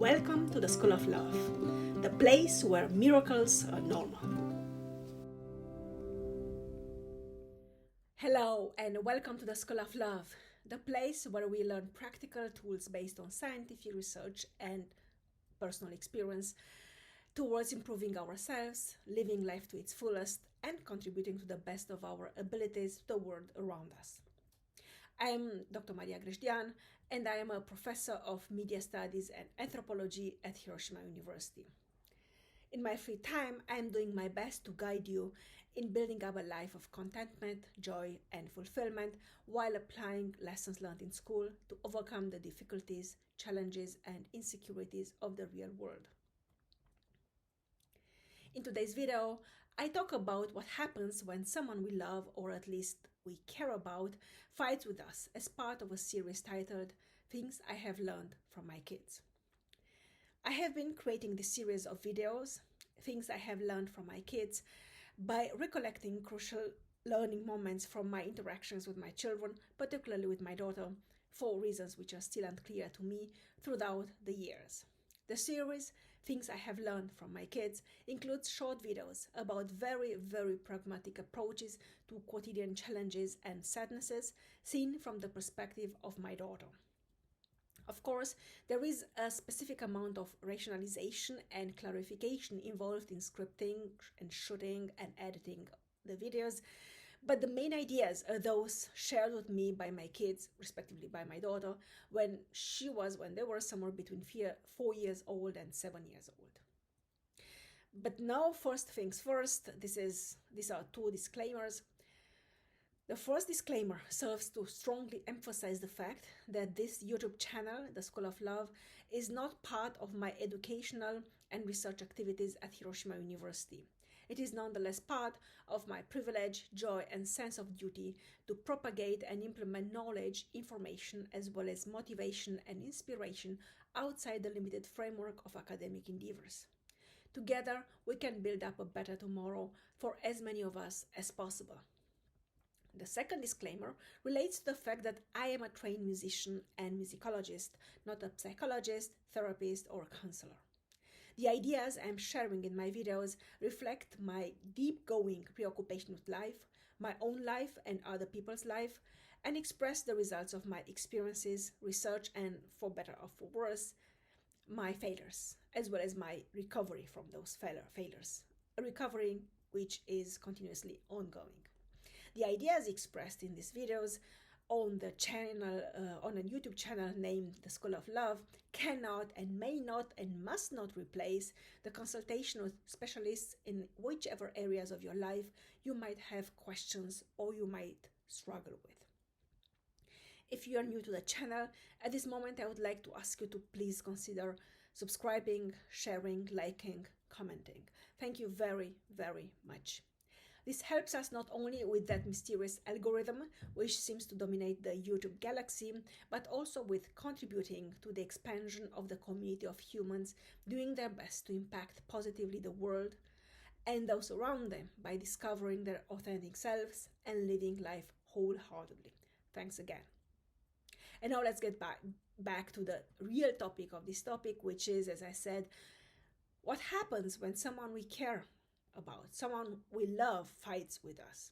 Welcome to the School of Love, the place where miracles are normal. Hello, and welcome to the School of Love, the place where we learn practical tools based on scientific research and personal experience towards improving ourselves, living life to its fullest, and contributing to the best of our abilities to the world around us. I am Dr. Grajdian, and I am a professor of media studies and anthropology at Hiroshima University. In my free time, I am doing my best to guide you in building up a life of contentment, joy, and fulfillment while applying lessons learned in school to overcome the difficulties, challenges, and insecurities of the real world. In today's video, I talk about what happens when someone we love, or at least we care about, fights with us as part of a series titled Things I Have Learned from My Kids. I have been creating this series of videos, Things I Have Learned from My Kids, by recollecting crucial learning moments from my interactions with my children, particularly with my daughter, for reasons which are still unclear to me throughout the years. The series, Things I Have Learned from My Kids, includes short videos about very, very pragmatic approaches to quotidian challenges and sadnesses seen from the perspective of my daughter. Of course, there is a specific amount of rationalization and clarification involved in scripting and shooting and editing the videos, but the main ideas are those shared with me by my kids, respectively by my daughter, when they were somewhere between 4 years old and 7 years old. But now, first things first, these are two disclaimers. The first disclaimer serves to strongly emphasize the fact that this YouTube channel, The School of Love, is not part of my educational and research activities at Hiroshima University. It is nonetheless part of my privilege, joy, and sense of duty to propagate and implement knowledge, information, as well as motivation and inspiration outside the limited framework of academic endeavors. Together, we can build up a better tomorrow for as many of us as possible. The second disclaimer relates to the fact that I am a trained musician and musicologist, not a psychologist, therapist, or counselor. The ideas I am sharing in my videos reflect my deep-going preoccupation with life, my own life and other people's life, and express the results of my experiences, research, and, for better or for worse, my failures, as well as my recovery from those failures, a recovery which is continuously ongoing. The ideas expressed in these videos on the channel, on a YouTube channel named The School of Love, cannot and may not and must not replace the consultation with specialists in whichever areas of your life you might have questions or you might struggle with. If you are new to the channel, at this moment I would like to ask you to please consider subscribing, sharing, liking, commenting. Thank you very, very much. This helps us not only with that mysterious algorithm which seems to dominate the YouTube galaxy, but also with contributing to the expansion of the community of humans doing their best to impact positively the world and those around them by discovering their authentic selves and living life wholeheartedly. Thanks again. And now let's get back to the real topic of this topic, which is, as I said, what happens when someone we care about, someone we love, fights with us.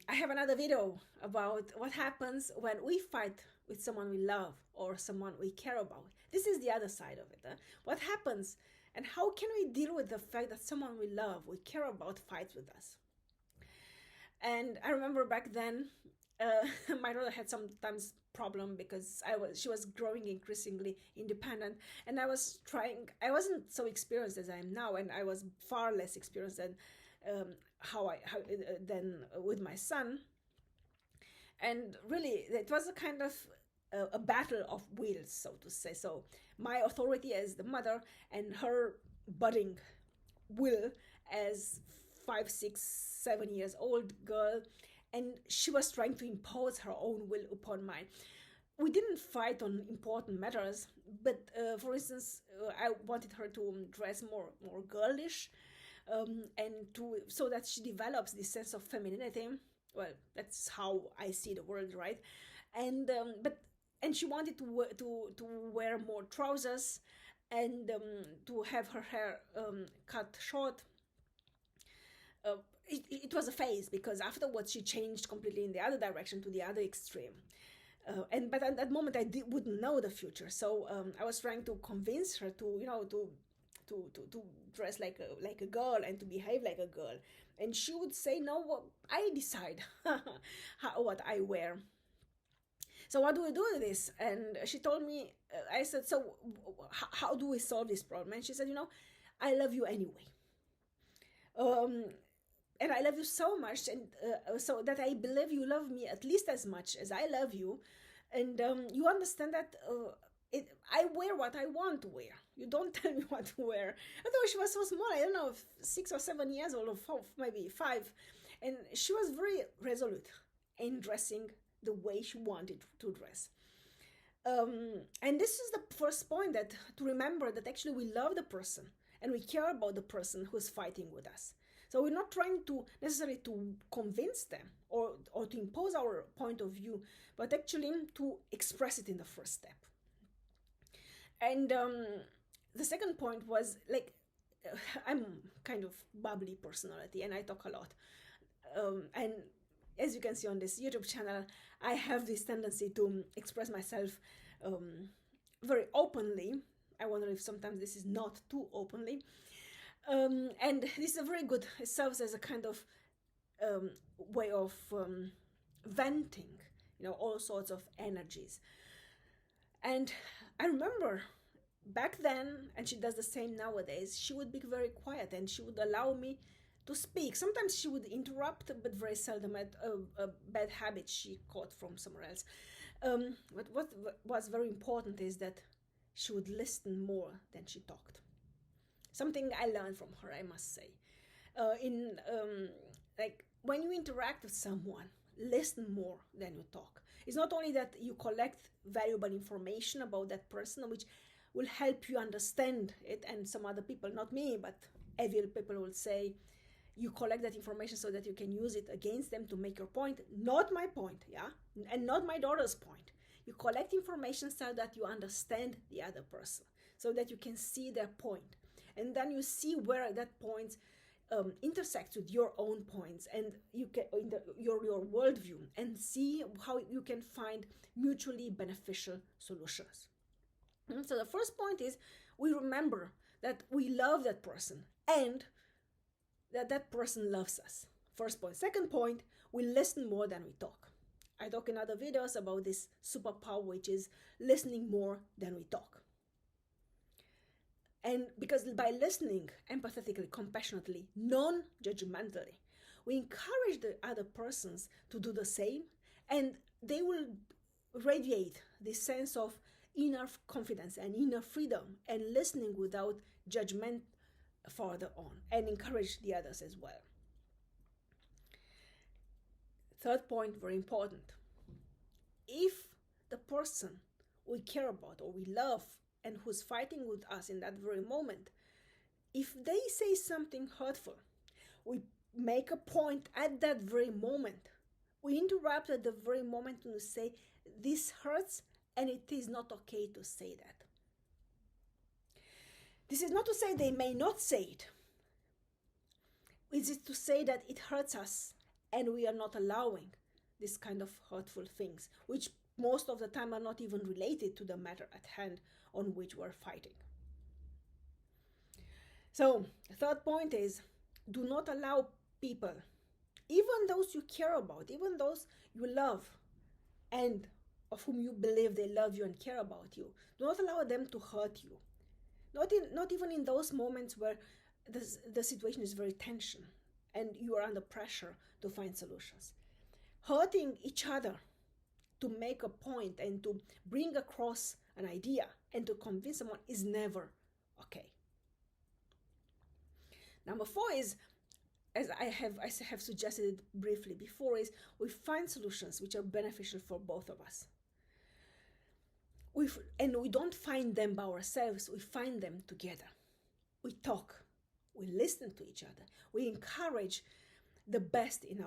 I have another video about what happens when we fight with someone we love or someone we care about. This is the other side of it. What happens and how can we deal with the fact that someone we love, we care about, fights with us? And I remember back then, my daughter had sometimes problem because she was growing increasingly independent, and I wasn't so experienced as I am now, and I was far less experienced than than with my son. And really, it was a kind of a battle of wills, so to say. So my authority as the mother and her budding will as 5, 6, 7 years old girl, and she was trying to impose her own will upon mine. We didn't fight on important matters, but for instance, I wanted her to dress more girlish, and so that she develops this sense of femininity. Well, that's how I see the world, right? And but and she wanted to wear more trousers and to have her hair cut short. It was a phase, because afterwards she changed completely in the other direction, to the other extreme. But at that moment wouldn't know the future, so I was trying to convince her to, to dress like a girl and to behave like a girl, and she would say, no, well, I decide what I wear. So what do we do with this? And she told me, I said, so how do we solve this problem? And she said, I love you anyway. Um, and I love you so much, and so that I believe you love me at least as much as I love you, and you understand that I wear what I want to wear. You don't tell me what to wear. Although she was so small, I don't know, 6 or 7 years old, or maybe 5, and she was very resolute in dressing the way she wanted to dress. And this is the first point, that to remember that actually we love the person and we care about the person who's fighting with us. So we're not trying to necessarily to convince them or to impose our point of view, but actually to express it in the first step. And the second point was, like, I'm kind of bubbly personality and I talk a lot. And as you can see on this YouTube channel, I have this tendency to express myself very openly. I wonder if sometimes this is not too openly. And this is a very good, it serves as a kind of way of venting, all sorts of energies. And I remember back then, and she does the same nowadays, she would be very quiet and she would allow me to speak. Sometimes she would interrupt, but very seldom. At a bad habit she caught from somewhere else. But what was very important is that she would listen more than she talked. Something I learned from her, I must say. Like, when you interact with someone, listen more than you talk. It's not only that you collect valuable information about that person, which will help you understand it, and some other people, not me, but evil people will say, you collect that information so that you can use it against them to make your point. Not my point, yeah? And not my daughter's point. You collect information so that you understand the other person, so that you can see their point. And then you see where that point intersects with your own points, and you can your worldview, and see how you can find mutually beneficial solutions. So the first point is, we remember that we love that person and that person loves us. First point. Second point, we listen more than we talk. I talk in other videos about this superpower, which is listening more than we talk. And because by listening empathetically, compassionately, non-judgmentally, we encourage the other persons to do the same, and they will radiate this sense of inner confidence and inner freedom, and listening without judgment further on, and encourage the others as well. Third point, very important. If the person we care about or we love and who's fighting with us in that very moment, if they say something hurtful, we make a point at that very moment. We interrupt at the very moment to say, this hurts and it is not okay to say that. This is not to say they may not say it. It is to say that it hurts us and we are not allowing this kind of hurtful things, which most of the time are not even related to the matter at hand on which we're fighting. So, the third point is, do not allow people, even those you care about, even those you love, and of whom you believe they love you and care about you, do not allow them to hurt you. Not even in those moments where the situation is very tension and you are under pressure to find solutions. Hurting each other to make a point and to bring across an idea and to convince someone is never okay. Number 4 is, as I have suggested briefly before, is we find solutions which are beneficial for both of us. And we don't find them by ourselves, we find them together. We talk, we listen to each other, we encourage the best in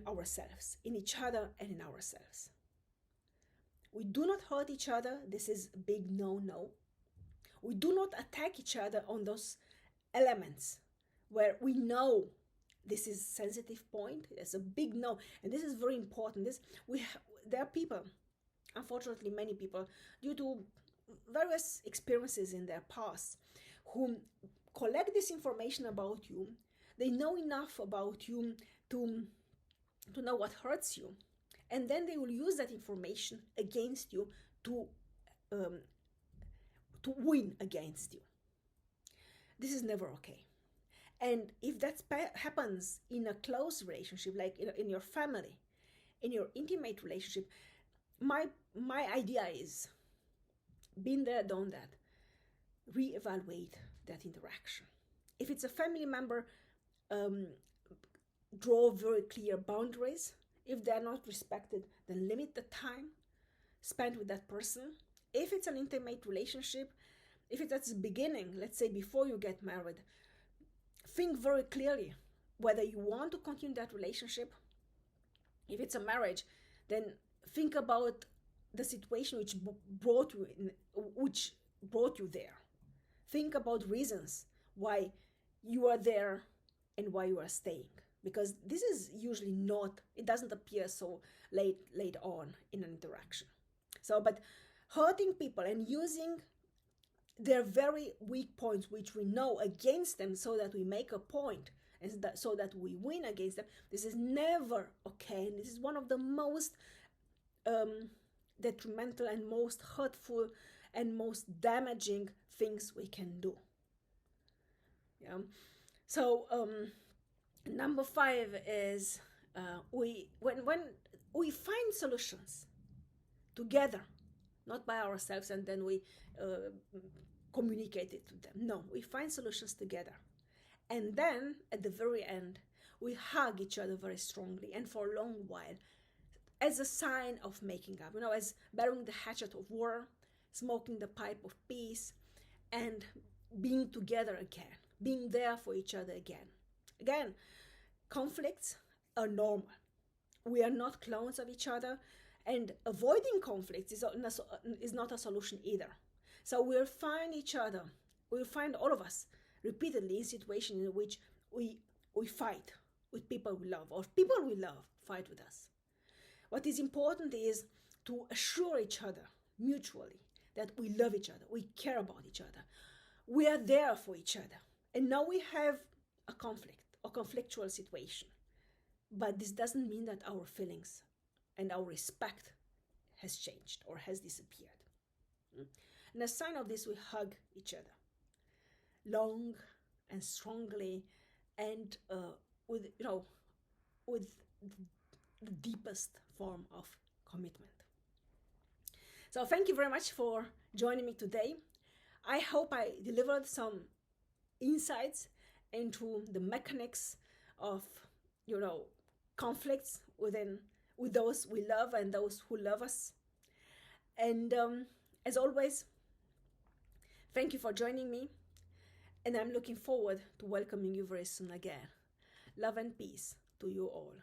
ourselves, in each other and in ourselves. We do not hurt each other. This is a big no-no. We do not attack each other on those elements where we know this is a sensitive point. It's a big no, and this is very important. There are people, unfortunately many people, due to various experiences in their past, who collect this information about you. They know enough about you to know what hurts you, and then they will use that information against you to win against you. This is never okay. And if that happens in a close relationship, like in your family, in your intimate relationship, my idea is, been there, done that, reevaluate that interaction. If it's a family member, draw very clear boundaries. If they're not respected, then limit the time spent with that person. If it's an intimate relationship, if it's at the beginning, let's say before you get married, think very clearly whether you want to continue that relationship. If it's a marriage, then think about the situation which brought you there. Think about reasons why you are there and why you are staying, because this is usually not, it doesn't appear so late on in an interaction. So, but hurting people and using their very weak points, which we know, against them, so that we make a point and so that we win against them, this is never okay. And this is one of the most detrimental and most hurtful and most damaging things we can do. Yeah. So number 5 is when we find solutions together, not by ourselves, and then we communicate it to them. No, we find solutions together. And then at the very end, we hug each other very strongly and for a long while, as a sign of making up, as burying the hatchet of war, smoking the pipe of peace, and being together again, being there for each other again. Again, conflicts are normal. We are not clones of each other, and avoiding conflicts is not a solution either. So we'll find each other, we'll find all of us repeatedly in situations in which we fight with people we love, or people we love fight with us. What is important is to assure each other mutually that we love each other, we care about each other, we are there for each other. And now we have a conflict or conflictual situation. But this doesn't mean that our feelings and our respect has changed or has disappeared. And as a sign of this, we hug each other long and strongly, and with the deepest form of commitment. So thank you very much for joining me today. I hope I delivered some insights into the mechanics of conflicts with those we love and those who love us. And as always, thank you for joining me, and I'm looking forward to welcoming you very soon again. Love and peace to you all.